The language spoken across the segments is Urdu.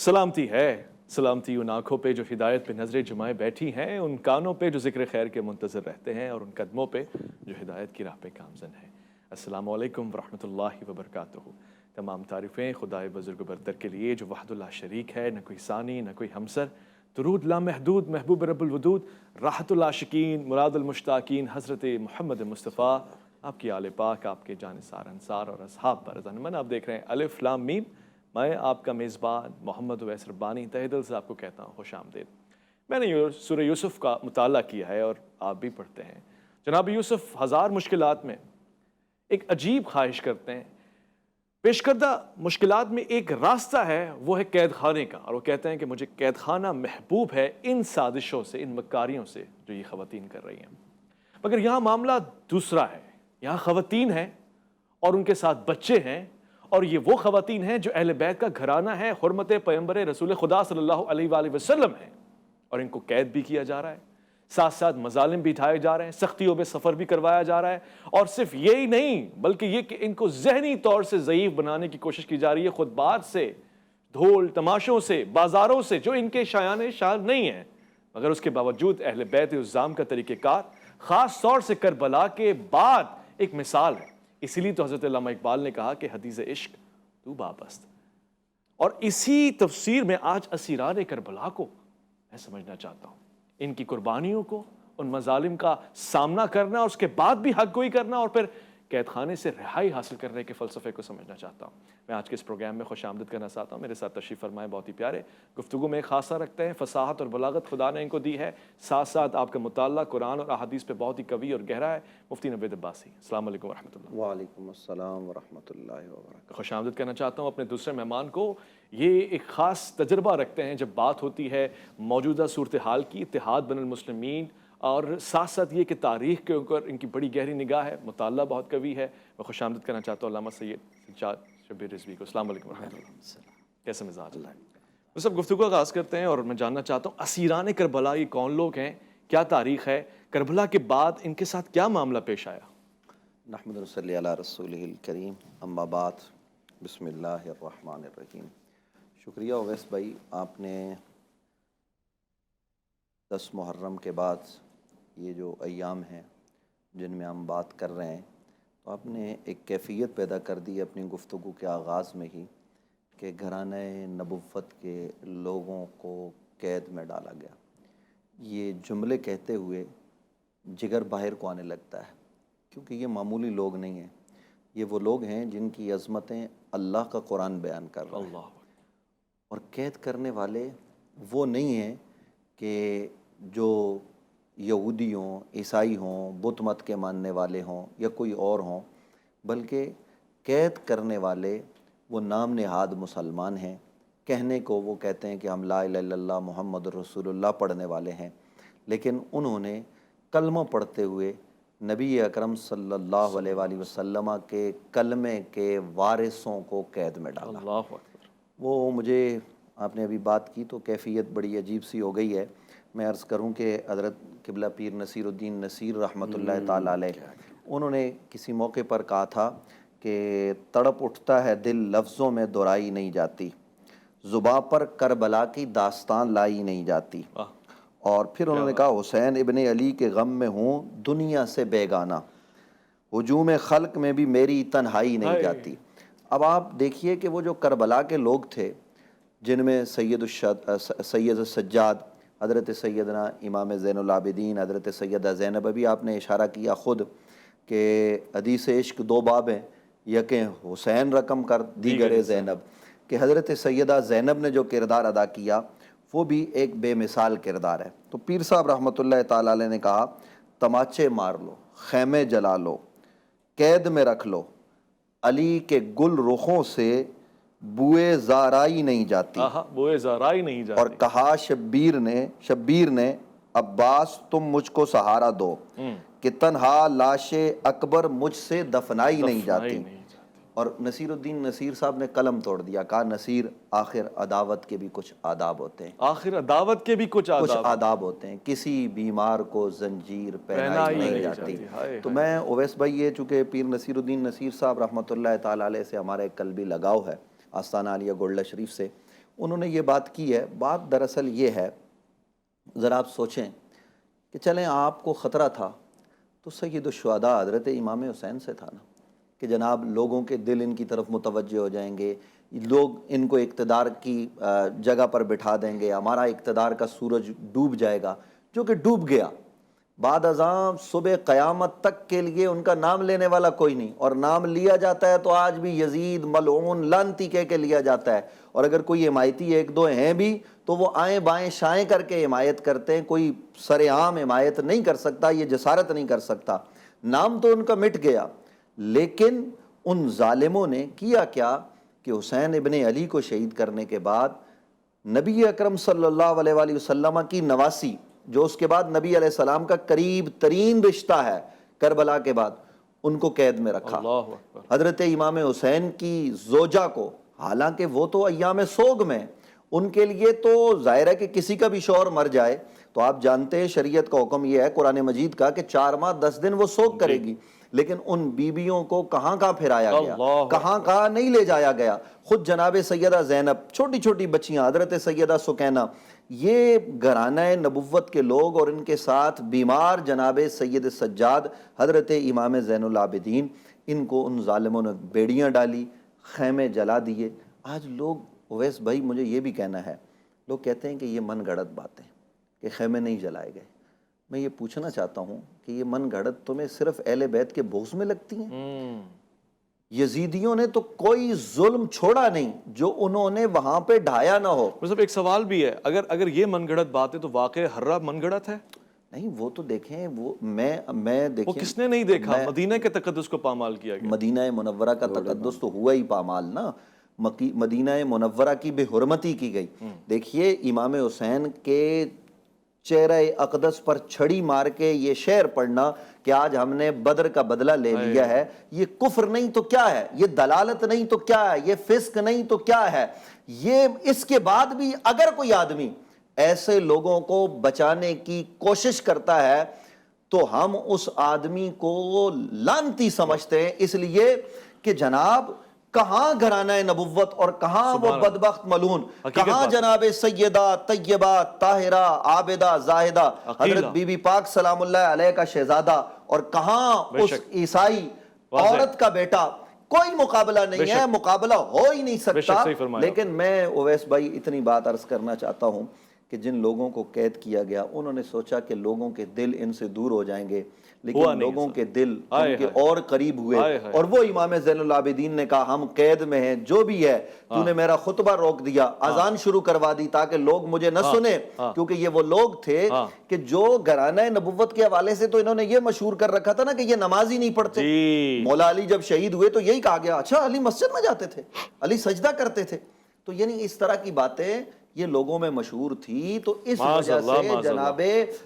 سلامتی ہے، سلامتی ان آنکھوں پہ جو ہدایت پہ نظریں جمائے بیٹھی ہیں، ان کانوں پہ جو ذکر خیر کے منتظر رہتے ہیں، اور ان قدموں پہ جو ہدایت کی راہ پہ گامزن ہیں۔ السلام علیکم ورحمۃ اللہ وبرکاتہ۔ تمام تعریفیں خدائے بزرگ و برتر کے لیے جو وحد اللہ شریک ہے، نہ کوئی ثانی نہ کوئی ہمسر۔ درود لامحدود محبوب رب الودود، راحت العاشقین مراد المشتاقین حضرت محمد مصطفیٰ، آپ کی آل پاک، آپ کے جانثار انصار اور اصحاب پر رضوان من۔ آپ دیکھ رہے ہیں الف لام میم۔ میں آپ کا میزبان محمد اویس ربانی تہہ دل سے آپ کو کہتا ہوں خوش آمدید۔ میں نے سورہ یوسف کا مطالعہ کیا ہے اور آپ بھی پڑھتے ہیں۔ جناب یوسف ہزار مشکلات میں ایک عجیب خواہش کرتے ہیں۔ پیش کردہ مشکلات میں ایک راستہ ہے، وہ ہے قید خانے کا، اور وہ کہتے ہیں کہ مجھے قید خانہ محبوب ہے ان سازشوں سے، ان مکاریوں سے جو یہ خواتین کر رہی ہیں۔ مگر یہاں معاملہ دوسرا ہے۔ یہاں خواتین ہیں اور ان کے ساتھ بچے ہیں، اور یہ وہ خواتین ہیں جو اہل بیت کا گھرانہ ہے، حرمت پیغمبر رسول خدا صلی اللہ علیہ وآلہ وسلم ہیں، اور ان کو قید بھی کیا جا رہا ہے، ساتھ ساتھ مظالم بھی اٹھائے جا رہے ہیں، سختیوں میں سفر بھی کروایا جا رہا ہے، اور صرف یہی نہیں بلکہ یہ کہ ان کو ذہنی طور سے ضعیف بنانے کی کوشش کی جا رہی ہے، خطبات سے، ڈھول تماشوں سے، بازاروں سے، جو ان کے شایان شان نہیں ہیں، مگر اس کے باوجود اہل بیت الزام کا طریقہ کار خاص طور سے کربلا کے بعد ایک مثال ہے۔ اسی لیے تو حضرت علامہ اقبال نے کہا کہ حدیث عشق تو بابست، اور اسی تفسیر میں آج اسیران کربلا کو میں سمجھنا چاہتا ہوں، ان کی قربانیوں کو، ان مظالم کا سامنا کرنا، اور اس کے بعد بھی حق گوئی کرنا، اور پھر قید خانے سے رہائی حاصل کرنے کے فلسفے کو سمجھنا چاہتا ہوں۔ میں آج کے اس پروگرام میں خوش آمدید کرنا چاہتا ہوں۔ میرے ساتھ تشریف فرمائے بہت ہی پیارے، گفتگو میں ایک خاصہ رکھتے ہیں، فصاحت اور بلاغت خدا نے ان کو دی ہے، ساتھ ساتھ آپ کا مطالعہ قرآن اور احادیث پہ بہت ہی قوی اور گہرا ہے، مفتی نوید عباسی۔ السلام علیکم ورحمۃ اللہ۔ وعلیکم السلام ورحمۃ اللہ وبرکاتہ۔ خوش آمدید کرنا چاہتا ہوں اپنے دوسرے مہمان کو۔ یہ ایک خاص تجربہ رکھتے ہیں جب بات ہوتی ہے موجودہ صورتحال کی، اتحاد بین المسلمین، اور ساتھ ساتھ یہ کہ تاریخ کے اوپر ان کی بڑی گہری نگاہ ہے، مطالعہ بہت قوی ہے۔ میں خوش آمدید کرنا چاہتا ہوں علامہ سید سجاد شبیر رضوی کو۔ السلام علیکم ورحمۃ اللہ۔ کیسے مزاج ہے؟ وہ سب گفتگو کا آغاز کرتے ہیں، اور میں جاننا چاہتا ہوں اسیران کربلا یہ کون لوگ ہیں، کیا تاریخ ہے، کربلا کے بعد ان کے ساتھ کیا معاملہ پیش آیا؟ نحمد صلی علی رسولہ الکریم، اما بعد، بسم اللہ الرحمن الرحیم۔ شکریہ اویس بھائی، آپ نے 10 محرم کے بعد یہ جو ایام ہیں جن میں ہم بات کر رہے ہیں، تو آپ نے ایک کیفیت پیدا کر دی اپنی گفتگو کے آغاز میں ہی کہ گھرانہ نبوت کے لوگوں کو قید میں ڈالا گیا۔ یہ جملے کہتے ہوئے جگر باہر کو آنے لگتا ہے، کیونکہ یہ معمولی لوگ نہیں ہیں، یہ وہ لوگ ہیں جن کی عظمتیں اللہ کا قرآن بیان کر رہا ہے۔ اللہ، اور قید کرنے والے وہ نہیں ہیں کہ جو یہودی ہوں، عیسائی ہوں، بت مت کے ماننے والے ہوں یا کوئی اور ہوں، بلکہ قید کرنے والے وہ نام نہاد مسلمان ہیں، کہنے کو وہ کہتے ہیں کہ ہم لا الہ الا اللہ محمد رسول اللہ پڑھنے والے ہیں، لیکن انہوں نے کلمہ پڑھتے ہوئے نبی اکرم صلی اللہ علیہ وآلہ وسلم کے کلمے کے وارثوں کو قید میں ڈالا۔ اللہ اکبر۔ وہ مجھے آپ نے ابھی بات کی تو کیفیت بڑی عجیب سی ہو گئی ہے۔ میں عرض کروں کہ حضرت قبلہ پیر نصیر الدین نصیر رحمۃ اللہ تعالیٰ علیہ، انہوں نے کسی موقع پر کہا تھا کہ تڑپ اٹھتا ہے دل لفظوں میں دہرائی نہیں جاتی، زباں پر کربلا کی داستان لائی نہیں جاتی۔ اور پھر انہوں نے کہا حسین ابن علی کے غم میں ہوں دنیا سے بیگانہ، ہجوم خلق میں بھی میری تنہائی نہیں جاتی۔ اب آپ دیکھیے کہ وہ جو کربلا کے لوگ تھے، جن میں سید السجاد، حضرت سیدنا امام زین العابدین، حضرت سیدہ زینب، ابھی آپ نے اشارہ کیا خود کہ حدیث عشق 2 باب ہیں، یکیں حسین رقم کر دیگر زینب، کہ حضرت سیدہ زینب نے جو کردار ادا کیا وہ بھی ایک بے مثال کردار ہے۔ تو پیر صاحب رحمۃ اللہ تعالیٰ علیہ نے کہا تماچے مار لو، خیمے جلا لو، قید میں رکھ لو، علی کے گل رخوں سے بوئے زارائی نہیں جاتی۔ بوئے زارائی نہیں جاتی۔ اور کہا شبیر نے عباس تم مجھ کو سہارا دو کہ تنہا لاش اکبر مجھ سے دفنائی نہیں جاتی۔ اور نصیر الدین نصیر صاحب نے قلم توڑ دیا، کہا نصیر آخر عداوت کے بھی کچھ آداب ہوتے ہیں، آخر عداوت کے بھی کچھ آداب ہوتے ہیں، کسی بیمار کو زنجیر پہنائی نہیں جاتی۔ تو میں اویس بھائی، یہ چونکہ پیر نصیر الدین نصیر صاحب رحمۃ اللہ تعالیٰ علیہ سے ہمارا ایک قلبی لگاؤ ہے، آستانہ عالیہ گولڈا شریف سے، انہوں نے یہ بات کی ہے. بات دراصل یہ ہے، ذرا آپ سوچیں کہ چلیں آپ کو خطرہ تھا تو سید الشہداء حضرت امام حسین سے تھا نا، کہ جناب لوگوں کے دل ان کی طرف متوجہ ہو جائیں گے، لوگ ان کو اقتدار کی جگہ پر بٹھا دیں گے، ہمارا اقتدار کا سورج ڈوب جائے گا، جو کہ ڈوب گیا. بعد ازاں صبح قیامت تک کے لیے ان کا نام لینے والا کوئی نہیں، اور نام لیا جاتا ہے تو آج بھی یزید ملعون لعنتی کہہ کے لیا جاتا ہے. اور اگر کوئی حمایتی ایک دو ہیں بھی تو وہ آئیں بائیں شائیں کر کے حمایت کرتے ہیں، کوئی سر عام حمایت نہیں کر سکتا، یہ جسارت نہیں کر سکتا. نام تو ان کا مٹ گیا، لیکن ان ظالموں نے کیا کیا کہ حسین ابن علی کو شہید کرنے کے بعد نبی اکرم صلی اللہ علیہ وآلہ وسلم کی نواسی، جو اس کے بعد نبی علیہ السلام کا قریب ترین رشتہ ہے کربلا کے بعد، ان کو قید میں رکھا. اللہ اکبر. حضرت امام حسین کی زوجہ کو، حالانکہ وہ تو ایام سوگ میں، ان کے لیے تو ظاہر ہے کہ کسی کا بھی شوہر مر جائے تو آپ جانتے ہیں شریعت کا حکم یہ ہے قرآن مجید کا کہ 4 ماہ 10 دن وہ سوگ کرے گی. لیکن ان بیویوں کو کہاں کہاں پھرایا گیا، کہاں کہاں نہیں لے جایا گیا. خود جناب سیدہ زینب، چھوٹی چھوٹی بچیاں، حضرت سیدہ سکینہ، یہ گھرانہ نبوت کے لوگ، اور ان کے ساتھ بیمار جناب سید سجاد حضرت امام زین العابدین، ان کو ان ظالموں نے بیڑیاں ڈالی، خیمے جلا دیے. آج لوگ، اویس بھائی مجھے یہ بھی کہنا ہے، لوگ کہتے ہیں کہ یہ من گھڑت باتیں کہ خیمے نہیں جلائے گئے. میں یہ پوچھنا چاہتا ہوں کہ یہ من گھڑت تمہیں صرف اہل بیت کے بغض میں لگتی ہیں؟ یزیدیوں نے تو کوئی ظلم چھوڑا نہیں جو انہوں نے وہاں پہ ڈھایا نہ ہو. مطلب ایک سوال بھی ہے، اگر یہ من گھڑت بات ہے تو واقع ہررا من گھڑت ہے؟ نہیں، وہ تو دیکھیں، وہ میں وہ دیکھیں، کس نے نہیں دیکھا؟ مدینہ کے تقدس کو پامال کیا گیا. مدینہ منورہ کا تقدس تو ہوا ہی پامال نا، مدینہ منورہ کی بے حرمتی کی گئی. دیکھیے امام حسین کے چہرہ اقدس پر چھڑی مار کے یہ شعر پڑھنا کہ آج ہم نے بدر کا بدلہ لے لیا ہے، یہ کفر نہیں تو کیا ہے، یہ دلالت نہیں تو کیا ہے، یہ فسق نہیں تو کیا ہے. یہ اس کے بعد بھی اگر کوئی آدمی ایسے لوگوں کو بچانے کی کوشش کرتا ہے تو ہم اس آدمی کو لعنتی سمجھتے ہیں، اس لیے کہ جناب کہاں گھرانہ نبوت اور کہاں وہ بدبخت ملعون، کہاں جناب سیدہ طیبہ طاہرہ عابدہ زاہدہ حضرت بی بی پاک سلام اللہ علیہ کا شہزادہ، اور کہاں اس عیسائی عورت کا بیٹا. کوئی مقابلہ نہیں ہے، مقابلہ ہو ہی نہیں سکتا. لیکن میں اویس بھائی اتنی بات عرض کرنا چاہتا ہوں کہ جن لوگوں کو قید کیا گیا انہوں نے سوچا کہ لوگوں کے دل ان سے دور ہو جائیں گے، لیکن لوگوں کے دل ان کے اور قریب ہوئے. اور وہ امام زین العابدین نے کہا ہم قید میں ہیں، جو بھی ہے تو نے میرا خطبہ روک دیا، اذان شروع کروا دی تاکہ لوگ مجھے نہ سنیں، کیونکہ یہ وہ لوگ تھے کہ جو گھرانہ نبوت کے حوالے سے تو انہوں نے یہ مشہور کر رکھا تھا نا کہ یہ نماز ہی نہیں پڑھتے. مولا علی جب شہید ہوئے تو یہی کہا گیا اچھا علی مسجد میں جاتے تھے، علی سجدہ کرتے تھے. تو یعنی اس طرح کی باتیں یہ لوگوں میں مشہور تھی. تو اس وجہ سے جناب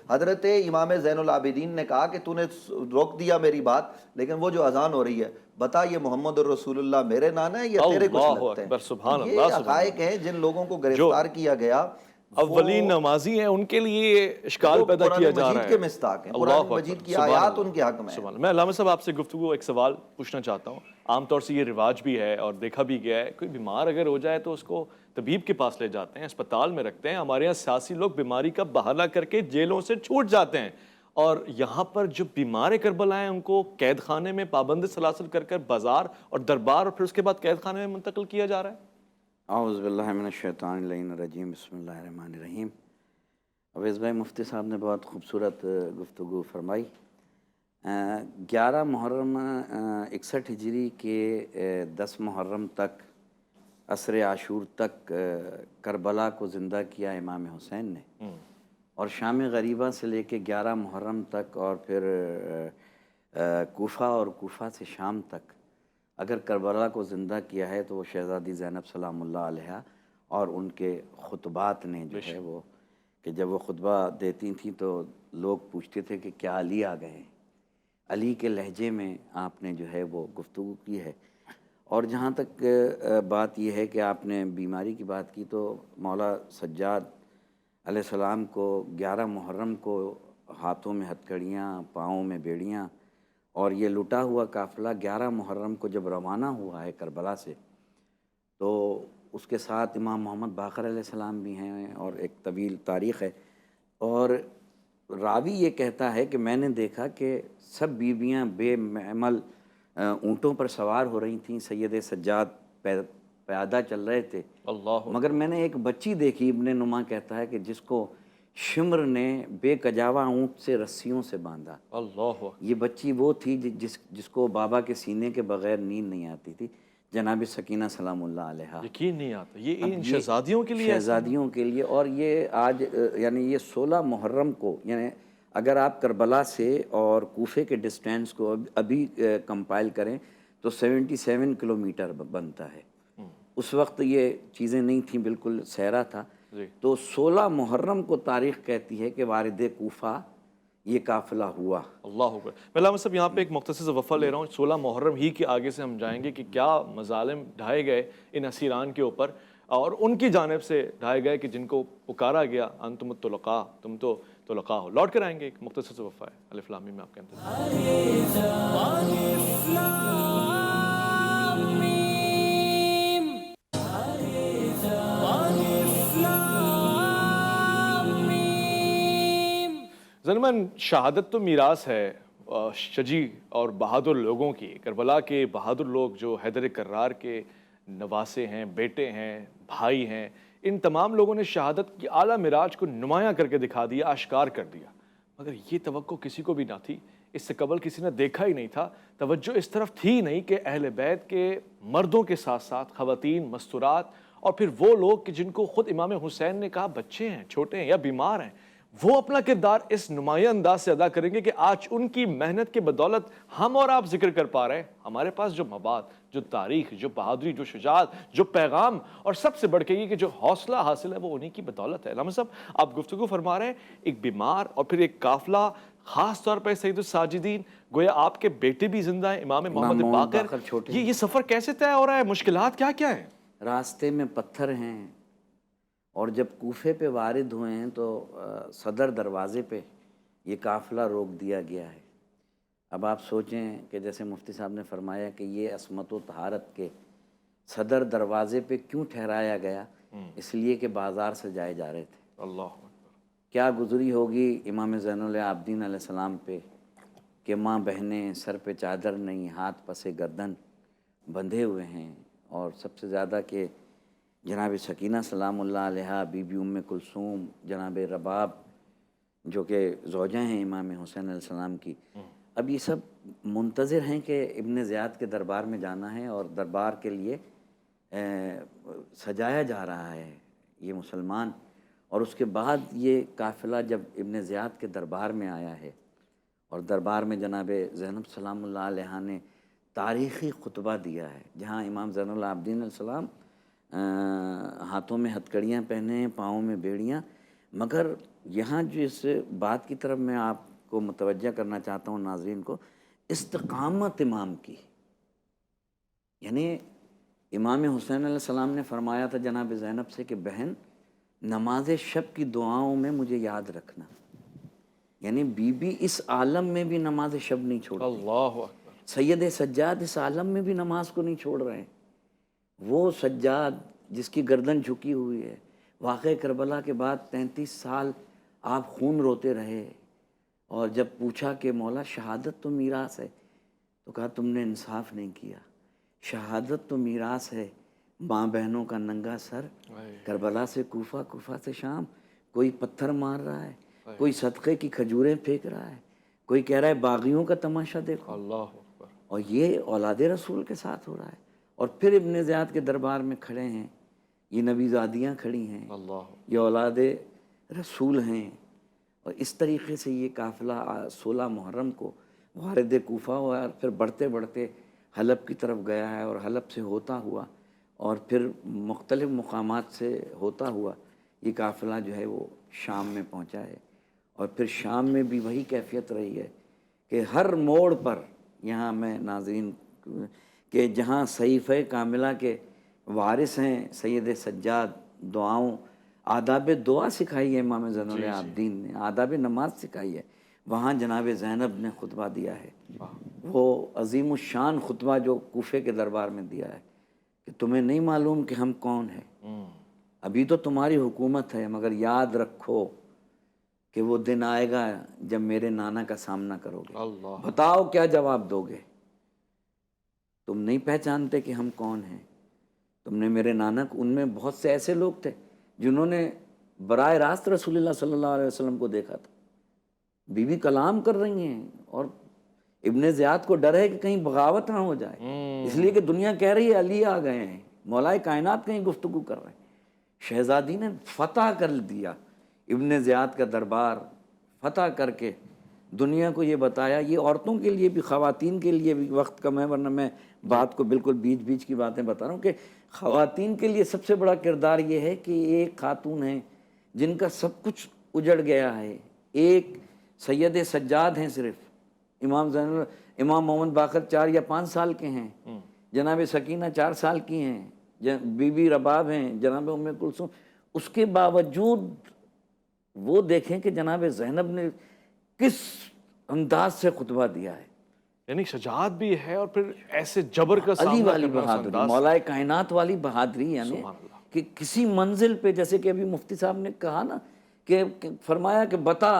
حضرت امام زین العابدین نے کہا کہ تو نے روک دیا میری بات، لیکن وہ جو اذان ہو رہی ہے بتا یہ محمد الرسول اللہ میرے نانا ہے یا تیرے کچھ لگتے ہیں. یہ حقائق ہیں جن لوگوں کو گرفتار کیا گیا، اولین نمازی ہیں، ان کے لیے اشکال پیدا کیا جا رہا ہے. قرآن مجید کے مصداق ہیں، قرآن مجید کی آیات ان کے حق میں ہیں. میں علامہ صاحب آپ سے گفتگو ایک سوال پوچھنا چاہتا ہوں. عام طور سے یہ رواج بھی ہے اور دیکھا بھی گیا ہے، کوئی بیمار اگر ہو جائے تو اس کو طبیب کے پاس لے جاتے ہیں، اسپتال میں رکھتے ہیں. ہمارے یہاں سیاسی لوگ بیماری کا بہانہ کر کے جیلوں سے چھوٹ جاتے ہیں، اور یہاں پر جو بیمار کربلا ہیں ان کو قید خانے میں پابند سلاسل کر کر بازار اور دربار اور پھر اس کے بعد قید خانے میں منتقل کیا جا رہا ہے. اعوذ باللہ من الشیطان اللعین الرجیم، بسم اللہ الرحمن الرحیم. اویس بھائی مفتی صاحب نے بہت خوبصورت گفتگو فرمائی. 11 محرم 61 ہجری کے 10 محرم تک، عصر عاشور تک کربلا کو زندہ کیا امام حسین نے، اور شام غریبہ سے لے کے 11 محرم تک، اور پھر کوفہ اور کوفہ سے شام تک اگر کربلا کو زندہ کیا ہے تو وہ شہزادی زینب سلام اللہ علیہ اور ان کے خطبات نے جو ہے وہ، کہ جب وہ خطبہ دیتی تھیں تو لوگ پوچھتے تھے کہ کیا علی آ گئے ہیں. علی کے لہجے میں آپ نے جو ہے وہ گفتگو کی ہے. اور جہاں تک بات یہ ہے کہ آپ نے بیماری کی بات کی، تو مولا سجاد علیہ السلام کو 11 محرم کو ہاتھوں میں ہتھکڑیاں، پاؤں میں بیڑیاں، اور یہ لٹا ہوا قافلہ 11 محرم کو جب روانہ ہوا ہے کربلا سے، تو اس کے ساتھ امام محمد باقر علیہ السلام بھی ہیں اور ایک طویل تاریخ ہے. اور راوی یہ کہتا ہے کہ میں نے دیکھا کہ سب بیویاں بے محمل اونٹوں پر سوار ہو رہی تھیں، سید سجاد پیادہ چل رہے تھے، اللہ مگر میں نے ایک بچی دیکھی، ابن نما کہتا ہے کہ جس کو شمر نے بے کجاوا اونٹ سے رسیوں سے باندھا. اللہ یہ بچی وہ تھی جس کو بابا کے سینے کے بغیر نیند نہیں آتی تھی، جناب سکینہ سلام اللہ علیہا. یقین نہیں آتا یہ اب ان یہ شہزادیوں کے لیے ایسا ہے؟ شہزادیوں کے لیے. اور یہ آج یعنی یہ 16 محرم کو، یعنی اگر آپ کربلا سے اور کوفے کے ڈسٹینس کو ابھی کمپائل کریں تو 77 کلومیٹر بنتا ہے. اس وقت یہ چیزیں نہیں تھیں، بالکل صحرا تھا. جی. تو 16 محرم کو تاریخ کہتی ہے کہ وارد کوفہ یہ قافلہ ہوا. اللہ اکبر. میں علامہ صاحب یہاں پہ ایک مختصر سے وقفہ لے رہا ہوں. 16 محرم ہی کے آگے سے ہم جائیں گے کہ کیا مظالم ڈھائے گئے ان اسیران کے اوپر، اور ان کی جانب سے ڈھائے گئے کہ جن کو پکارا گیا انتم الطلقاء، تم تو طلقاء ہو. لوٹ کر آئیں گے، ایک مختصر سے وقفہ ہے. الف لام میم میں آپ کا انتظار. ضمن شہادت تو میراث ہے شجی اور بہادر لوگوں کی. کربلا کے بہادر لوگ جو حیدر کرار کے نواسے ہیں، بیٹے ہیں، بھائی ہیں، ان تمام لوگوں نے شہادت کی اعلیٰ معراج کو نمایاں کر کے دکھا دیا، آشکار کر دیا. مگر یہ توقع کسی کو بھی نہ تھی، اس سے قبل کسی نے دیکھا ہی نہیں تھا. توجہ اس طرف تھی نہیں کہ اہل بیت کے مردوں کے ساتھ ساتھ خواتین، مستورات، اور پھر وہ لوگ کہ جن کو خود امام حسین نے کہا بچے ہیں، چھوٹے ہیں یا بیمار ہیں، وہ اپنا کردار اس نمایاں انداز سے ادا کریں گے کہ آج ان کی محنت کے بدولت ہم اور آپ ذکر کر پا رہے ہیں. ہمارے پاس جو مباد، جو تاریخ، جو بہادری، جو شجاعت، جو پیغام، اور سب سے بڑھ کے یہ کہ جو حوصلہ حاصل ہے وہ انہی کی بدولت ہے. علامہ صاحب آپ گفتگو فرما رہے ہیں ایک بیمار اور پھر ایک قافلہ، خاص طور پہ سید الساجدین، گویا آپ کے بیٹے بھی زندہ ہیں، امام محمد باقر. چھوٹے یہ سفر کیسے طے ہو رہا ہے؟ مشکلات کیا کیا ہیں؟ راستے میں پتھر ہیں، اور جب کوفے پہ وارد ہوئے ہیں تو صدر دروازے پہ یہ قافلہ روک دیا گیا ہے. اب آپ سوچیں کہ جیسے مفتی صاحب نے فرمایا کہ یہ عصمت و طہارت کے صدر دروازے پہ کیوں ٹھہرایا گیا؟ اس لیے کہ بازار سے جائے جا رہے تھے. اللہ کیا گزری ہوگی امام زین العابدین علیہ السلام پہ کہ ماں بہنیں سر پہ چادر نہیں، ہاتھ پسے گردن بندھے ہوئے ہیں. اور سب سے زیادہ کہ جناب سکینہ سلام اللہ علیہا، بی بی ام کلثوم، جناب رباب جو کہ زوجہ ہیں امام حسین علیہ السلام کی، اب یہ سب منتظر ہیں کہ ابن زیاد کے دربار میں جانا ہے، اور دربار کے لیے سجایا جا رہا ہے یہ مسلمان. اور اس کے بعد یہ قافلہ جب ابن زیاد کے دربار میں آیا ہے، اور دربار میں جناب زینب سلام اللہ علیہا نے تاریخی خطبہ دیا ہے، جہاں امام زین العابدین علیہ السلام ہاتھوں میں ہتھکڑیاں پہنے ہیں، پاؤں میں بیڑیاں. مگر یہاں جو اس بات کی طرف میں آپ کو متوجہ کرنا چاہتا ہوں ناظرین کو، استقامت امام کی. یعنی امام حسین علیہ السلام نے فرمایا تھا جناب زینب سے کہ بہن نماز شب کی دعاؤں میں مجھے یاد رکھنا. یعنی بی بی اس عالم میں بھی نماز شب نہیں چھوڑتی. اللہ اکبر. سید سجاد اس عالم میں بھی نماز کو نہیں چھوڑ رہے ہیں. وہ سجاد جس کی گردن جھکی ہوئی ہے، واقعہ کربلا کے بعد 33 سال آپ خون روتے رہے، اور جب پوچھا کہ مولا شہادت تو میراث ہے، تو کہا تم نے انصاف نہیں کیا. شہادت تو میراث ہے، ماں بہنوں کا ننگا سر، کربلا سے کوفہ، کوفہ سے شام. کوئی پتھر مار رہا ہے، کوئی صدقے کی کھجوریں پھینک رہا ہے، کوئی کہہ رہا ہے باغیوں کا تماشا دیکھو. اللہ اکبر. اور یہ اولاد رسول کے ساتھ ہو رہا ہے. اور پھر ابن زیاد کے دربار میں کھڑے ہیں، یہ نبی زادیاں کھڑی ہیں، اللہ یہ اولاد رسول ہیں. اور اس طریقے سے یہ قافلہ 16 محرم کو وارد کوفہ ہوا، اور پھر بڑھتے بڑھتے حلب کی طرف گیا ہے، اور حلب سے ہوتا ہوا اور پھر مختلف مقامات سے ہوتا ہوا یہ قافلہ جو ہے وہ شام میں پہنچا ہے. اور پھر شام میں بھی وہی کیفیت رہی ہے کہ ہر موڑ پر، یہاں میں ناظرین کہ جہاں صحیفہ کاملہ کے وارث ہیں سید سجاد، دعاؤں، آداب دعا سکھائی ہے امام زین العابدین نے، آداب نماز سکھائی ہے، وہاں جناب زینب نے خطبہ دیا ہے، وہ عظیم الشان خطبہ جو کوفے کے دربار میں دیا ہے. کہ تمہیں نہیں معلوم کہ ہم کون ہیں، ابھی تو تمہاری حکومت ہے، مگر یاد رکھو کہ وہ دن آئے گا جب میرے نانا کا سامنا کرو گے، اللہ، بتاؤ کیا جواب دو گے؟ تم نہیں پہچانتے کہ ہم کون ہیں؟ تم نے میرے نانا کو، ان میں بہت سے ایسے لوگ تھے جنہوں نے براہ راست رسول اللہ صلی اللہ علیہ وسلم کو دیکھا تھا، بی بی کلام کر رہی ہیں، اور ابن زیاد کو ڈر ہے کہ کہیں بغاوت نہ ہو جائے، اس لیے کہ دنیا کہہ رہی ہے علی آ گئے ہیں، مولا کائنات کہیں گفتگو کر رہے ہیں۔ شہزادی نے فتح کر دیا ابن زیاد کا دربار، فتح کر کے دنیا کو یہ بتایا، یہ عورتوں کے لیے بھی، خواتین کے لیے بھی، وقت کم ہے ورنہ میں بات کو بالکل بیچ بیچ کی باتیں بتا رہا ہوں، کہ خواتین کے لیے سب سے بڑا کردار یہ ہے کہ ایک خاتون ہیں جن کا سب کچھ اجڑ گیا ہے، ایک سید سجاد ہیں صرف، امام محمد باقر 4 یا 5 سال کے ہیں، جناب سکینہ 4 سال کی ہیں، بی بی رباب ہیں، جناب ام کلثوم، اس کے باوجود وہ دیکھیں کہ جناب زینب نے کس انداز سے خطبہ دیا ہے، یعنی شجاعت بھی ہے اور پھر ایسے جبر کا علی سامنا والی کرنا اس بہادری، انداز سے۔ مولا کائنات والی بہادری، یعنی سبحان اللہ۔ کہ کسی منزل پہ، جیسے کہ ابھی مفتی صاحب نے کہا نا کہ فرمایا کہ بتا،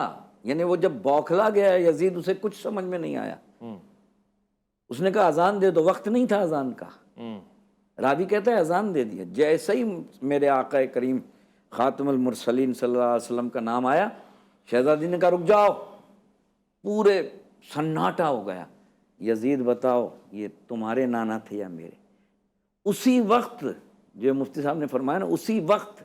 یعنی وہ جب بوکھلا گیا یزید، اسے کچھ سمجھ میں نہیں آیا، اس نے کہا اذان دے دو، وقت نہیں تھا اذان کا، راوی کہتا ہے اذان دے دیا، جیسے ہی میرے آقا کریم خاتم المرسلین صلی اللہ علیہ وسلم کا نام آیا، شہزادی نے کہا رک جاؤ، پورے سناٹا ہو گیا، یزید بتاؤ یہ تمہارے نانا تھے یا میرے؟ اسی وقت جو مفتی صاحب نے فرمایا نا، اسی وقت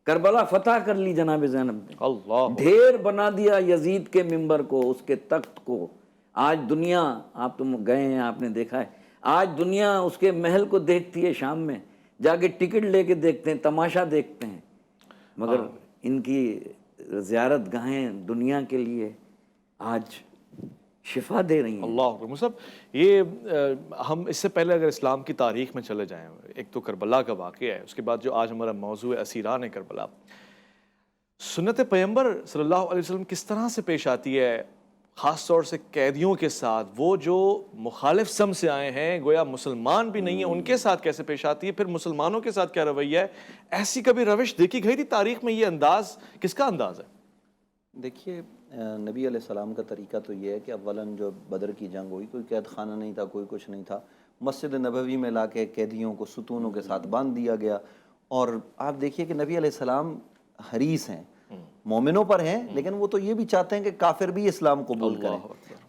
کربلا فتح کر لی جناب زینب نے، اللہ، ڈھیر بنا دیا یزید کے منبر کو، اس کے تخت کو۔ آج دنیا، آپ تم گئے ہیں، آپ نے دیکھا ہے، آج دنیا اس کے محل کو دیکھتی ہے، شام میں جا کے ٹکٹ لے کے دیکھتے ہیں، تماشا دیکھتے ہیں، مگر ان کی زیارت گاہیں دنیا کے لیے آج شفا دے رہی ہیں۔ اللہ اکبر۔ مصعب، یہ ہم اس سے پہلے اگر اسلام کی تاریخ میں چلے جائیں، ایک تو کربلا کا واقعہ ہے، اس کے بعد جو آج ہمارا موضوع ہے اسیران کربلا، سنت پیغمبر صلی اللہ علیہ وسلم کس طرح سے پیش آتی ہے خاص طور سے قیدیوں کے ساتھ؟ وہ جو مخالف سم سے آئے ہیں، گویا مسلمان بھی نہیں ہیں، ان کے ساتھ کیسے پیش آتی ہے؟ پھر مسلمانوں کے ساتھ کیا رویہ ہے؟ ایسی کبھی روش دیکھی گئی تھی تاریخ میں؟ یہ انداز کس کا انداز ہے؟ دیکھیے، نبی علیہ السلام کا طریقہ تو یہ ہے کہ اولاً جو بدر کی جنگ ہوئی، کوئی قید خانہ نہیں تھا، کوئی کچھ نہیں تھا، مسجد نبوی میں لا کے قیدیوں کو ستونوں کے ساتھ باندھ دیا گیا، اور آپ دیکھیے کہ نبی علیہ السلام حریص ہیں، مومنوں پر ہیں، لیکن وہ تو یہ بھی چاہتے ہیں کہ کافر بھی اسلام قبول کریں،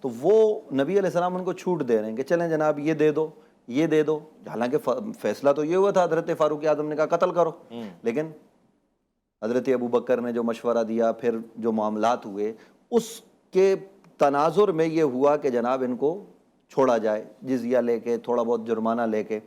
تو وہ نبی علیہ السلام ان کو چھوٹ دے رہے ہیں کہ چلیں جناب یہ دے دو، یہ دے دو، حالانکہ فیصلہ تو یہ ہوا تھا، حضرت فاروق اعظم نے کہا قتل کرو، لیکن حضرت ابو بکر نے جو مشورہ دیا، پھر جو معاملات ہوئے، اس کے تناظر میں یہ ہوا کہ جناب ان کو چھوڑا جائے، جزیہ لے کے، تھوڑا بہت جرمانہ لے کے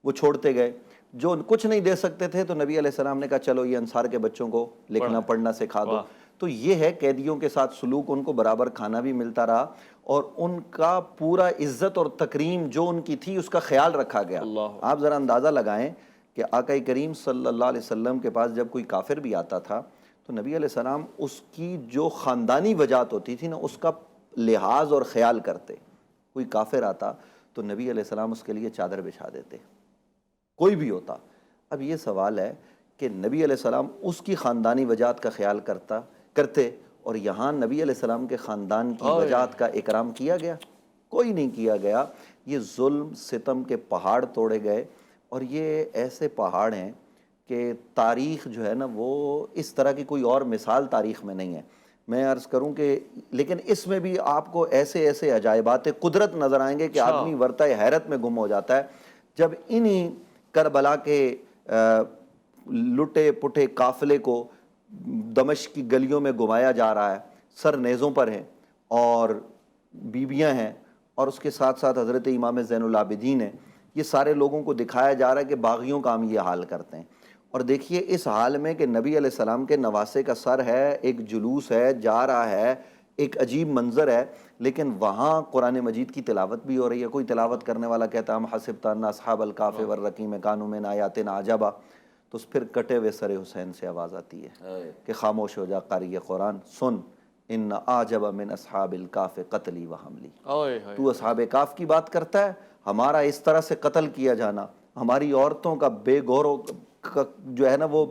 وہ چھوڑتے گئے۔ جو کچھ نہیں دے سکتے تھے تو نبی علیہ السلام نے کہا چلو یہ انصار کے بچوں کو لکھنا پڑھنا سکھا دو۔ تو یہ ہے قیدیوں کے ساتھ سلوک، ان کو برابر کھانا بھی ملتا رہا، اور ان کا پورا عزت اور تکریم جو ان کی تھی اس کا خیال رکھا گیا۔ آپ ذرا اندازہ لگائیں کہ آقا کریم صلی اللہ علیہ وسلم کے پاس جب کوئی کافر بھی آتا تھا تو نبی علیہ السلام اس کی جو خاندانی وجات ہوتی تھی نا، اس کا لحاظ اور خیال کرتے۔ کوئی کافر آتا تو نبی علیہ السلام اس کے لیے چادر بچھا دیتے، کوئی بھی ہوتا۔ اب یہ سوال ہے کہ نبی علیہ السلام اس کی خاندانی وجات کا خیال کرتے، اور یہاں نبی علیہ السلام کے خاندان کی وجات کا اکرام کیا گیا؟ کوئی نہیں کیا گیا۔ یہ ظلم ستم کے پہاڑ توڑے گئے، اور یہ ایسے پہاڑ ہیں کہ تاریخ جو ہے نا وہ اس طرح کی کوئی اور مثال تاریخ میں نہیں ہے۔ میں عرض کروں کہ لیکن اس میں بھی آپ کو ایسے ایسے عجائبات قدرت نظر آئیں گے کہ آدمی ورطہ حیرت میں گم ہو جاتا ہے جب انہی کربلا کے لٹے پٹے قافلے کو دمشق کی گلیوں میں گھمایا جا رہا ہے، سر نیزوں پر ہیں اور بیویاں ہیں، اور اس کے ساتھ ساتھ حضرت امام زین العابدین ہیں۔ یہ سارے لوگوں کو دکھایا جا رہا ہے کہ باغیوں کا ہم یہ حال کرتے ہیں۔ اور دیکھیے اس حال میں کہ نبی علیہ السلام کے نواسے کا سر ہے، ایک جلوس ہے، جا رہا ہے، ایک عجیب منظر ہے، لیکن وہاں قرآن مجید کی تلاوت بھی ہو رہی ہے۔ کوئی تلاوت کرنے والا کہتا ہم حسبت ان اصحاب الکہف والرقیم کانوا من آیاتنا عجبا، تو پھر کٹے ہوئے سر حسین سے آواز آتی ہے کہ خاموش ہو جا قاری قرآن، سن ان اعجب من اصحاب الکہف قتلی و حملی۔ تو اصحاب کہف کی بات کرتا ہے، ہمارا اس طرح سے قتل کیا جانا، ہماری عورتوں کا بے گورو جو ہے نا وہ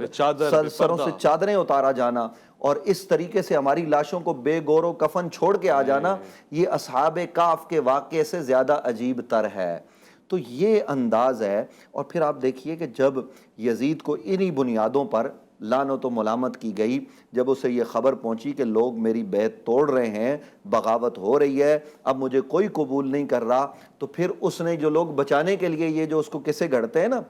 سروں سے چادریں اتارا جانا اور اس طریقے سے ہماری لاشوں کو بے گور و کفن چھوڑ کے آ جانا، یہ اصحاب کہف کے واقعے سے زیادہ عجیب تر ہے۔ تو یہ انداز ہے۔ اور پھر آپ دیکھیے کہ جب یزید کو انہی بنیادوں پر لعنت و ملامت کی گئی، جب اسے یہ خبر پہنچی کہ لوگ میری بیعت توڑ رہے ہیں، بغاوت ہو رہی ہے، اب مجھے کوئی قبول نہیں کر رہا، تو پھر اس نے جو لوگ بچانے کے لیے یہ جو اس کو قصے گھڑتے ہیں نا،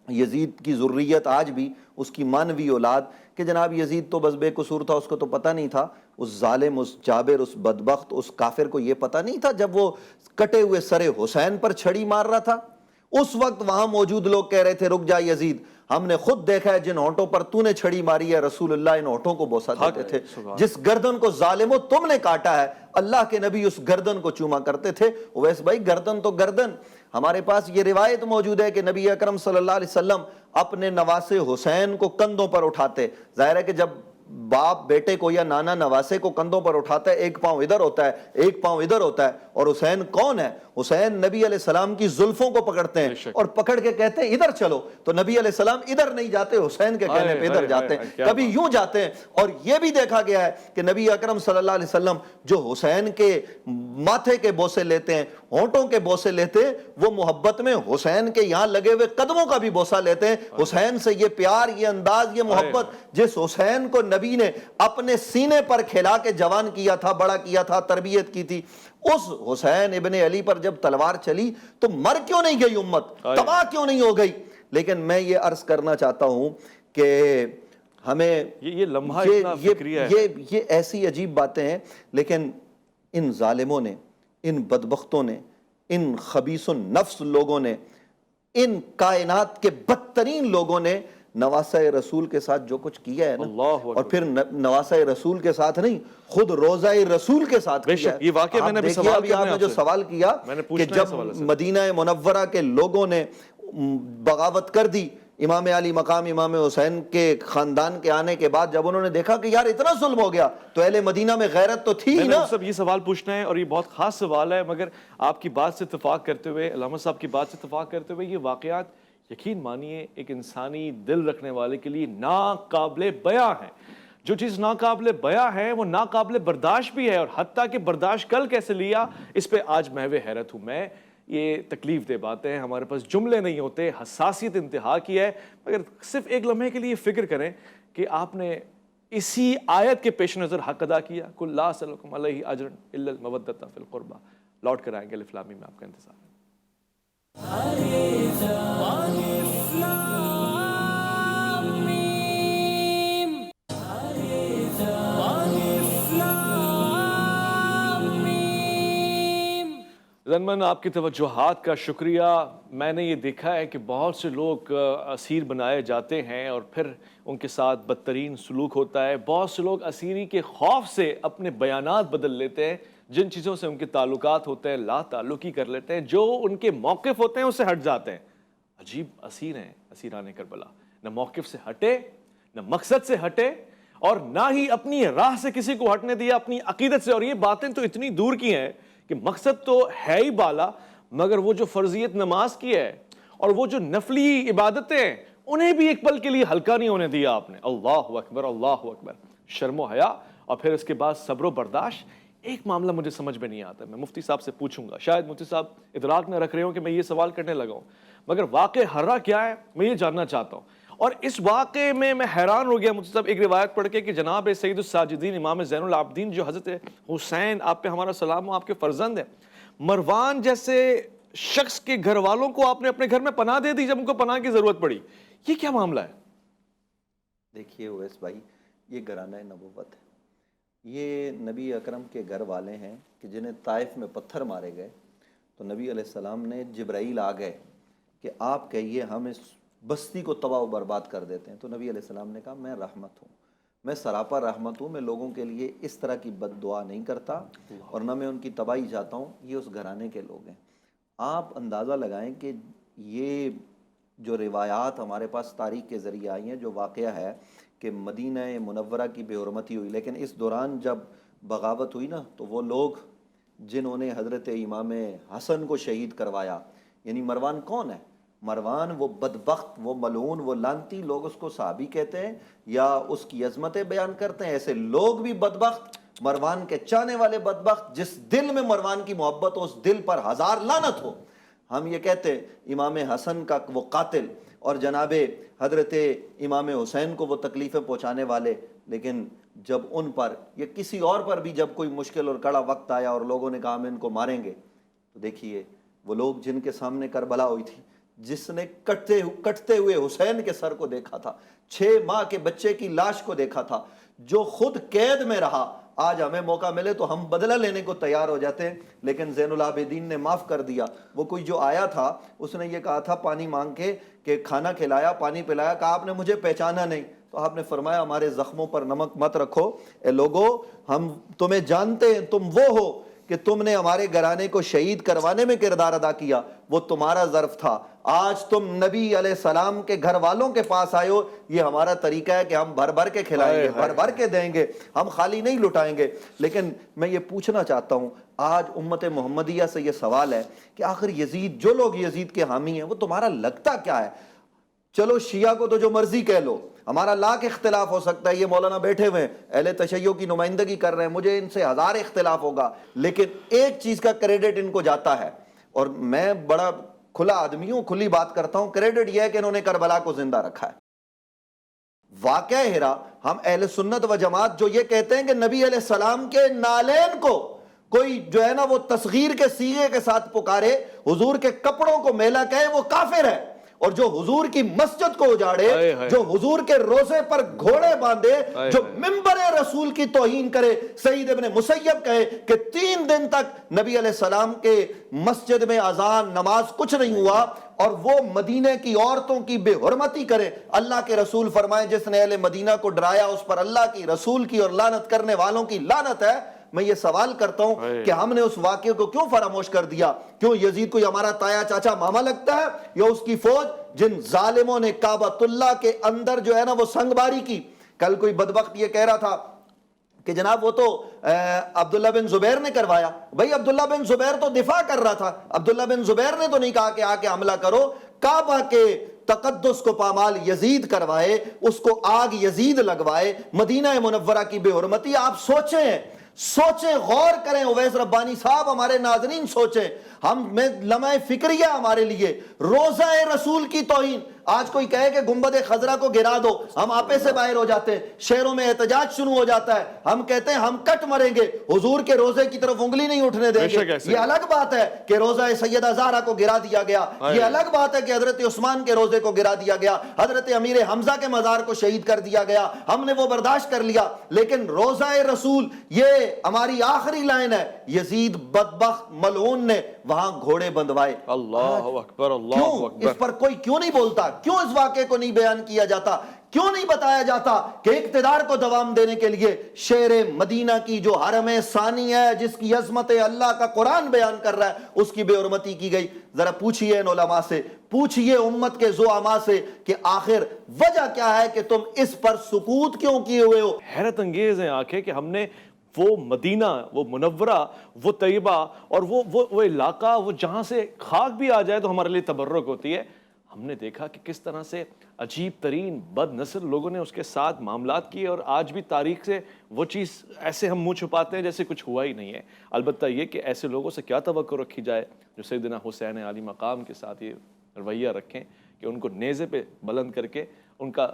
یزید کی ذریت آج بھی اس کی مانوی اولاد کہ جناب یزید تو بس بے قصور تھا، اس کو تو پتہ نہیں تھا، اس ظالم، اس جابر، اس بدبخت، اس کافر کو یہ پتہ نہیں تھا جب وہ کٹے ہوئے سر حسین پر چھڑی مار رہا تھا، اس وقت وہاں موجود لوگ کہہ رہے تھے رک جا یزید، ہم نے خود دیکھا ہے جن ہونٹوں پر تو نے چھڑی ماری ہے رسول اللہ ان ہونٹوں کو بوسہ دیتے تھے، جس گردن کو ظالموں تم نے کاٹا ہے اللہ کے نبی اس گردن کو چوما کرتے تھے۔ اویس بھائی گردن تو گردن، ہمارے پاس یہ روایت موجود ہے کہ نبی اکرم صلی اللہ علیہ وسلم اپنے نواسے حسین کو کندھوں پر اٹھاتے، ظاہر ہے کہ جب باپ بیٹے کو یا نانا نواسے کو کندھوں پر اٹھاتا ہے ایک پاؤں ادھر ہوتا ہے ایک پاؤں ادھر ہوتا ہے، اور حسین کون ہے؟ حسین نبی علیہ السلام کی زلفوں کو پکڑتے ہیں اور پکڑ کے کہتے ہیں ادھر چلو، تو نبی علیہ السلام ادھر نہیں جاتے، حسین کے کہنے پہ ادھر جاتے ہیں، کبھی یوں جاتے ہیں۔ اور یہ بھی دیکھا گیا ہے کہ نبی اکرم صلی اللہ علیہ وسلم جو حسین کے ماتھے کے بوسے لیتے ہیں، ہونٹوں کے بوسے لیتے ہیں، وہ محبت میں حسین کے یہاں لگے ہوئے قدموں کا بھی بوسہ لیتے ہیں۔ حسین سے یہ پیار، یہ انداز، یہ محبت جس حسین کو نبی نے اپنے سینے پر کھلا کے جوان کیا تھا، بڑا کیا تھا، تربیت کی تھی، اس حسین ابن علی پر جب تلوار چلی تو مر کیوں نہیں گئی امت، تباہ کیوں نہیں ہو گئی؟ لیکن میں یہ عرض کرنا چاہتا ہوں کہ ہمیں یہ لمحہ اتنا فکریہ ہے، یہ ایسی عجیب باتیں ہیں، لیکن ان ظالموں نے، ان بدبختوں نے، ان خبیث النفس لوگوں نے، ان کائنات کے بدترین لوگوں نے نواسہ رسول کے ساتھ جو کچھ کیا ہے نا، اور پھر نواسہ رسول کے ساتھ نہیں، خود روضہ رسول کے ساتھ کیا ہے۔ یہ واقعہ میں نے بھی سوال آپ نے جو سوال کیا کہ جب مدینہ منورہ کے لوگوں نے بغاوت کر دی امام علی مقام امام حسین کے خاندان کے آنے کے بعد، جب انہوں نے دیکھا کہ یار اتنا ظلم ہو گیا تو اہل مدینہ میں غیرت تو تھی ہی نا۔ سب یہ سوال پوچھنا ہے اور یہ بہت خاص سوال ہے، مگر آپ کی بات سے اتفاق کرتے ہوئے، علامہ صاحب کی بات سے اتفاق کرتے ہوئے، یہ واقعات یقین مانیے ایک انسانی دل رکھنے والے کے لیے ناقابل بیاں ہے۔ جو چیز ناقابل بیاں ہے وہ ناقابل برداشت بھی ہے، اور حتیٰ کہ برداشت کل کیسے لیا اس پہ آج محو حیرت ہوں میں۔ یہ تکلیف دہ باتیں ہیں، ہمارے پاس جملے نہیں ہوتے، حساسیت انتہا کی ہے، مگر صرف ایک لمحے کے لیے فکر کریں کہ آپ نے اسی آیت کے پیش نظر حق ادا کیا، قُلْ لَا أَسْأَلُكُمْ عَلَيْهِ أَجْرًا إِلَّا الْمَوَدَّةَ فِي الْقُرْبَى۔ لوٹ کر آئیں گے الف لام میم میں، آپ کا انتظار ہے۔ زنمن آپ کی توجہات کا شکریہ۔ میں نے یہ دیکھا ہے کہ بہت سے لوگ اسیر بنائے جاتے ہیں اور پھر ان کے ساتھ بدترین سلوک ہوتا ہے۔ بہت سے لوگ اسیری کے خوف سے اپنے بیانات بدل لیتے ہیں، جن چیزوں سے ان کے تعلقات ہوتے ہیں لا تعلقی کر لیتے ہیں، جو ان کے موقف ہوتے ہیں اس سے ہٹ جاتے ہیں۔ عجیب اسیر ہیں اسیران کربلا، نہ موقف سے ہٹے، نہ مقصد سے ہٹے، اور نہ ہی اپنی راہ سے کسی کو ہٹنے دیا، اپنی عقیدت سے۔ اور یہ باتیں تو اتنی دور کی ہیں کہ مقصد تو ہے ہی بالا، مگر وہ جو فرضیت نماز کی ہے اور وہ جو نفلی عبادتیں ہیں انہیں بھی ایک پل کے لیے ہلکا نہیں ہونے دیا آپ نے۔ اللہ اکبر، اللہ اکبر۔ شرم و حیا اور پھر اس کے بعد صبر و برداشت۔ ایک معاملہ مجھے سمجھ میں نہیں آتا، میں مفتی صاحب سے پوچھوں گا، شاید مفتی صاحب ادراک نہ رکھ رہے ہوں کہ میں یہ سوال کرنے لگا ہوں، مگر واقع حرہ کیا ہے میں یہ جاننا چاہتا ہوں۔ اور اس واقعے میں حیران ہو گیا مفتی صاحب ایک روایت پڑھ کے کہ جناب سید الساجدین امام زین العابدین جو حضرت حسین، آپ پہ ہمارا سلام ہو، آپ کے فرزند ہیں، مروان جیسے شخص کے گھر والوں کو آپ نے اپنے گھر میں پناہ دے دی جب ان کو پناہ کی ضرورت پڑی، یہ کیا معاملہ ہے؟ دیکھیے اویس بھائی، یہ گھرانہ نبوت ہے، یہ نبی اکرم کے گھر والے ہیں کہ جنہیں طائف میں پتھر مارے گئے تو نبی علیہ السلام نے، جبرائیل آ گئے کہ آپ کہیے ہم اس بستی کو تباہ و برباد کر دیتے ہیں، تو نبی علیہ السلام نے کہا میں رحمت ہوں، میں سراپا رحمت ہوں، میں لوگوں کے لیے اس طرح کی بد دعا نہیں کرتا اور نہ میں ان کی تباہی چاہتا ہوں۔ یہ اس گھرانے کے لوگ ہیں۔ آپ اندازہ لگائیں کہ یہ جو روایات ہمارے پاس تاریخ کے ذریعے آئی ہیں، جو واقعہ ہے کہ مدینہ منورہ کی بے حرمتی ہوئی، لیکن اس دوران جب بغاوت ہوئی نا تو وہ لوگ جنہوں نے حضرت امام حسن کو شہید کروایا، یعنی مروان کون ہے؟ مروان وہ بدبخت، وہ ملعون، وہ لعنتی، لوگ اس کو صحابی کہتے ہیں یا اس کی عظمتیں بیان کرتے ہیں؟ ایسے لوگ بھی بدبخت، مروان کے چاہنے والے بدبخت، جس دل میں مروان کی محبت ہو اس دل پر ہزار لعنت ہو۔ ہم یہ کہتے ہیں امام حسن کا وہ قاتل اور جناب حضرت امام حسین کو وہ تکلیفیں پہنچانے والے، لیکن جب ان پر یا کسی اور پر بھی جب کوئی مشکل اور کڑا وقت آیا اور لوگوں نے کہا ہم ان کو ماریں گے، تو دیکھیے وہ لوگ جن کے سامنے کربلا ہوئی تھی، جس نے کٹتے ہوئے حسین کے سر کو دیکھا تھا، 6 ماہ کے بچے کی لاش کو دیکھا تھا، جو خود قید میں رہا، آج ہمیں موقع ملے تو ہم بدلہ لینے کو تیار ہو جاتے ہیں، لیکن زین العابدین نے معاف کر دیا۔ وہ کوئی جو آیا تھا اس نے یہ کہا تھا پانی مانگ کے کہ کھانا کھلایا، پانی پلایا، کہا آپ نے مجھے پہچانا نہیں، تو آپ نے فرمایا ہمارے زخموں پر نمک مت رکھو، اے لوگو ہم تمہیں جانتے ہیں، تم وہ ہو کہ تم نے ہمارے گھرانے کو شہید کروانے میں کردار ادا کیا، وہ تمہارا ظرف تھا، آج تم نبی علیہ السلام کے گھر والوں کے پاس آئے ہو، یہ ہمارا طریقہ ہے کہ ہم بھر بھر کے کھلائیں گے، بھر بھر کے دیں گے، ہم خالی نہیں لٹائیں گے۔ لیکن میں یہ پوچھنا چاہتا ہوں آج امت محمدیہ سے یہ سوال ہے کہ آخر یزید، جو لوگ یزید کے حامی ہیں، وہ تمہارا لگتا کیا ہے؟ چلو شیعہ کو تو جو مرضی کہہ لو، ہمارا لاکھ اختلاف ہو سکتا ہے، یہ مولانا بیٹھے ہوئے ہیں اہل تشیع کی نمائندگی کر رہے ہیں، مجھے ان سے ہزار اختلاف ہوگا، لیکن ایک چیز کا کریڈٹ ان کو جاتا ہے، اور میں بڑا کھلا آدمی ہوں، کھلی بات کرتا ہوں، کریڈٹ یہ ہے کہ انہوں نے کربلا کو زندہ رکھا ہے۔ واقعہ ہیرا، ہم اہل سنت و جماعت جو یہ کہتے ہیں کہ نبی علیہ السلام کے نالین کو کوئی جو ہے نا وہ تصغیر کے صیغے کے ساتھ پکارے، حضور کے کپڑوں کو میلا کہے، وہ کافر ہے، اور جو حضور کی مسجد کو اجاڑے، جو حضور کے روزے پر گھوڑے باندھے، جو منبر رسول کی توہین کرے، سعید ابن مسیب کہے کہ 3 دن تک نبی علیہ السلام کے مسجد میں اذان نماز کچھ نہیں ہوا، اور وہ مدینے کی عورتوں کی بے حرمتی کرے، اللہ کے رسول فرمائے جس نے اہل مدینہ کو ڈرایا اس پر اللہ کی، رسول کی اور لعنت کرنے والوں کی لعنت ہے۔ میں یہ سوال کرتا ہوں کہ ہم نے اس واقعے کو کیوں فراموش کر دیا؟ کیوں یزید کوئی ہمارا تایا چاچا ماما لگتا ہے، یا اس کی فوج جن ظالموں نے کعبۃ اللہ کے اندر جو ہے نا وہ سنگ باری کی؟ کل کوئی بدبخت یہ کہہ رہا تھا کہ جناب وہ تو عبداللہ بن زبیر نے کروایا۔ بھائی عبداللہ بن زبیر تو دفاع کر رہا تھا، عبداللہ بن زبیر نے تو نہیں کہا کہ آ کے حملہ کرو، کعبہ کے تقدس کو پامال یزید کروائے، اس کو آگ یزید لگوائے، مدینہ منورہ کی بے حرمتی۔ آپ سوچیں، غور کریں، اویس ربانی صاحب، ہمارے ناظرین سوچیں، ہم میں لمحہ فکریہ ہمارے لیے روزہ رسول کی توہین۔ آج کوئی کہے کہ گنبد خضرا کو گرا دو، ہم آپے سے باہر ہو جاتے ہیں، شہروں میں احتجاج شروع ہو جاتا ہے، ہم کہتے ہیں ہم کٹ مریں گے، حضور کے روزے کی طرف انگلی نہیں اٹھنے دیں گے۔ یہ الگ بات ہے کہ روزہ سیدہ زہرا کو گرا دیا گیا، یہ الگ بات ہے کہ حضرت عثمان کے روزے کو گرا دیا گیا، حضرت امیر حمزہ کے مزار کو شہید کر دیا گیا، ہم نے وہ برداشت کر لیا، لیکن روزہ رسول یہ ہماری آخری لائن ہے۔ یزید بدبخت ملعون نے وہاں گھوڑے بندوائے۔ اللہ اکبر، اللہ اکبر۔ اس پر کوئی کیوں نہیں بولتا؟ کیوں اس واقعے کو نہیں بیان کیا جاتا؟ کیوں نہیں بتایا جاتا کہ اقتدار کو دوام دینے کے لیے شہر مدینہ کی جو حرم ثانی ہے، جس کی عظمت اللہ کا قرآن بیان کر رہا ہے، اس کی بے حرمتی کی گئی؟ ذرا پوچھئے ان علماء سے، پوچھئے امت کے زعماء سے کہ آخر وجہ کیا ہے کہ تم اس پر سکوت کیوں کیے ہوئے ہو؟ حیرت انگیز ہیں آنکھیں کہ ہم نے وہ مدینہ، وہ منورہ، وہ طیبہ اور وہ علاقہ، وہ جہاں سے خاک بھی آ جائے تو ہمارے لیے تبرک ہوتی ہے، ہم نے دیکھا کہ کس طرح سے عجیب ترین بد نصر لوگوں نے اس کے ساتھ معاملات کیے، اور آج بھی تاریخ سے وہ چیز ایسے ہم منہ چھپاتے ہیں جیسے کچھ ہوا ہی نہیں ہے۔ البتہ یہ کہ ایسے لوگوں سے کیا توقع رکھی جائے جو سیدنا حسین علی مقام کے ساتھ یہ رویہ رکھیں کہ ان کو نیزے پہ بلند کر کے ان کا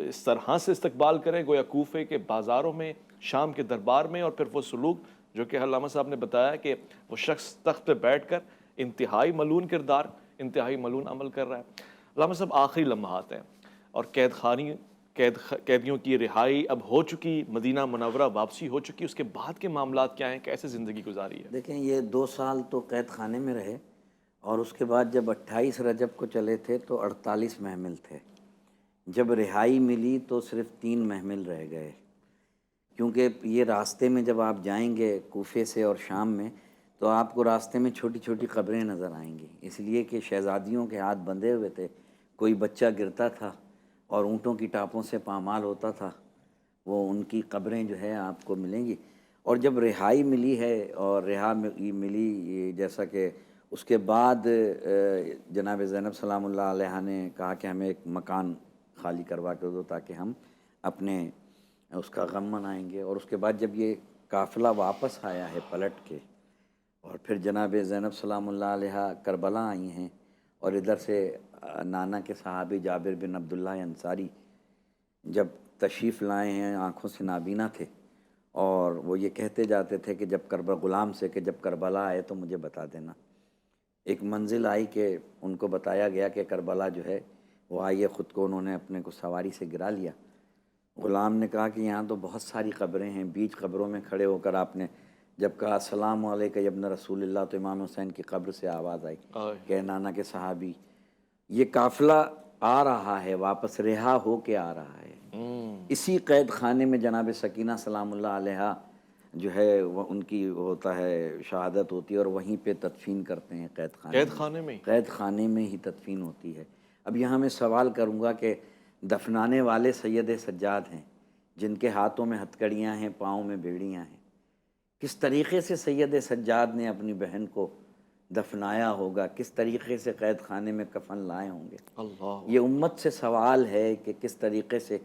اس طرح سے استقبال کریں گویا کوفے کے بازاروں میں، شام کے دربار میں، اور پھر وہ سلوک جو کہ علامہ صاحب نے بتایا کہ وہ شخص تخت پہ بیٹھ کر انتہائی ملعون کردار، انتہائی ملعون عمل کر رہا ہے۔ علامہ صاحب آخری لمحات ہیں اور قیدیوں کی رہائی اب ہو چکی، مدینہ منورہ واپسی ہو چکی، اس کے بعد کے معاملات کیا ہیں؟ کیسے زندگی گزاری ہے؟ دیکھیں یہ 2 سال تو قید خانے میں رہے، اور اس کے بعد جب 28 رجب کو چلے تھے تو 48 محمل تھے، جب رہائی ملی تو صرف 3 محمل رہ گئے، کیونکہ یہ راستے میں جب آپ جائیں گے کوفے سے اور شام میں تو آپ کو راستے میں چھوٹی چھوٹی قبریں نظر آئیں گی، اس لیے کہ شہزادیوں کے ہاتھ بندھے ہوئے تھے، کوئی بچہ گرتا تھا اور اونٹوں کی ٹاپوں سے پامال ہوتا تھا، وہ ان کی قبریں جو ہے آپ کو ملیں گی۔ اور جب رہائی ملی ہے اور ملی جیسا کہ اس کے بعد جناب زینب سلام اللہ علیہ نے کہا کہ ہمیں ایک مکان خالی کروا کے دو تاکہ ہم اپنے اس کا غم منائیں گے. اور اس کے بعد جب یہ قافلہ واپس آیا ہے پلٹ کے، اور پھر جناب زینب سلام اللہ علیہ کربلا آئی ہیں، اور ادھر سے نانا کے صحابی جابر بن عبداللہ انصاری جب تشریف لائے ہیں، آنکھوں سے نابینا تھے، اور وہ یہ کہتے جاتے تھے کہ جب غلام سے کہ جب کربلا آئے تو مجھے بتا دینا. ایک منزل آئی کہ ان کو بتایا گیا کہ کربلا جو ہے وہ آئیے، خود کو انہوں نے اپنے کو سواری سے گرا لیا. غلام نے کہا کہ یہاں تو بہت ساری قبریں ہیں، بیچ قبروں میں کھڑے ہو کر آپ نے جب کہا السلام علیکم ابن رسول اللہ، تو امام حسین کی قبر سے آواز آئی کہ نانا کے صحابی یہ قافلہ آ رہا ہے، واپس رہا ہو کے آ رہا ہے. اسی قید خانے میں جناب سکینہ سلام اللہ علیہ جو ہے وہ ان کی ہوتا ہے شہادت ہوتی ہے، اور وہیں پہ تدفین کرتے ہیں قید خانے میں. قید خانے میں ہی تدفین ہوتی ہے. اب یہاں میں سوال کروں گا کہ دفنانے والے سید سجاد ہیں، جن کے ہاتھوں میں ہتھکڑیاں ہیں، پاؤں میں بیڑیاں ہیں، کس طریقے سے سید سجاد نے اپنی بہن کو دفنایا ہوگا، کس طریقے سے قید خانے میں کفن لائے ہوں گے. اللہ، یہ امت سے سوال ہے کہ کس طریقے سے،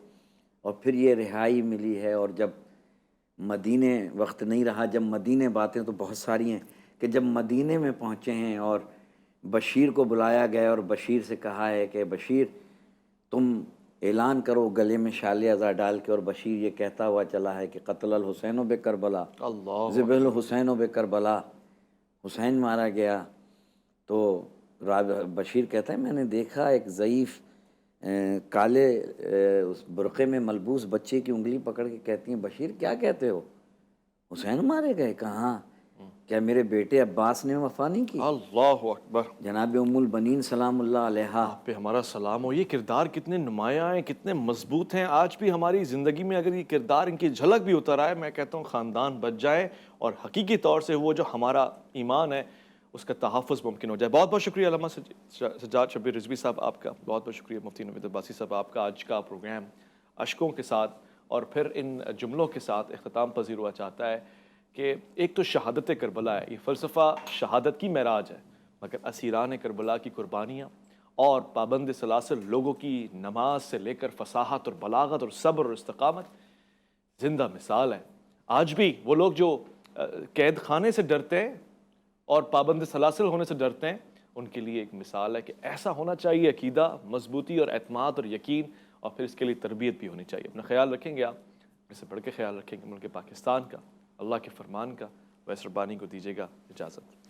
اور پھر یہ رہائی ملی ہے. اور جب مدینے وقت نہیں رہا، جب مدینے باتیں تو بہت ساری ہیں کہ جب مدینے میں پہنچے ہیں اور بشیر کو بلایا گیا اور بشیر سے کہا ہے کہ بشیر تم اعلان کرو گلے میں شال ازا ڈال کے، اور بشیر یہ کہتا ہوا چلا ہے کہ قتل الحسین بے کربلا، اللہ، ذبح الحسین بے کربلا، حسین مارا گیا. تو بشیر کہتا ہے میں نے دیکھا ایک ضعیف کالے اس برقعے میں ملبوس بچے کی انگلی پکڑ کے کہتی ہیں بشیر کیا کہتے ہو، حسین مارے گئے؟ کہاں، کیا میرے بیٹے عباس نے وفا نہیں کی؟ اللہ اکبر. جناب ام البنین سلام اللہ علیہ، آپ پہ ہمارا سلام ہو. یہ کردار کتنے نمایاں ہیں، کتنے مضبوط ہیں. آج بھی ہماری زندگی میں اگر یہ کردار ان کی جھلک بھی اتر آئے، میں کہتا ہوں خاندان بچ جائے اور حقیقی طور سے وہ جو ہمارا ایمان ہے اس کا تحفظ ممکن ہو جائے. بہت بہت شکریہ علامہ سجاد شبیر رضوی صاحب آپ کا، بہت بہت شکریہ مفتی نوید عباسی صاحب آپ کا. آج کا پروگرام اشکوں کے ساتھ اور پھر ان جملوں کے ساتھ اختتام پذیر ہوا چاہتا ہے کہ ایک تو شہادت کربلا ہے، یہ فلسفہ شہادت کی معراج ہے، مگر اسیران کربلا کی قربانیاں اور پابند سلاسل لوگوں کی نماز سے لے کر فصاحت اور بلاغت اور صبر اور استقامت زندہ مثال ہے. آج بھی وہ لوگ جو قید خانے سے ڈرتے ہیں اور پابند سلاسل ہونے سے ڈرتے ہیں، ان کے لیے ایک مثال ہے کہ ایسا ہونا چاہیے عقیدہ، مضبوطی اور اعتماد اور یقین، اور پھر اس کے لیے تربیت بھی ہونی چاہیے. اپنا خیال رکھیں گے آپ، اس سے بڑھ کے خیال رکھیں گے ملک پاکستان کا، اللہ کے فرمان کا. ویس ربانی کو دیجیے گا اجازت.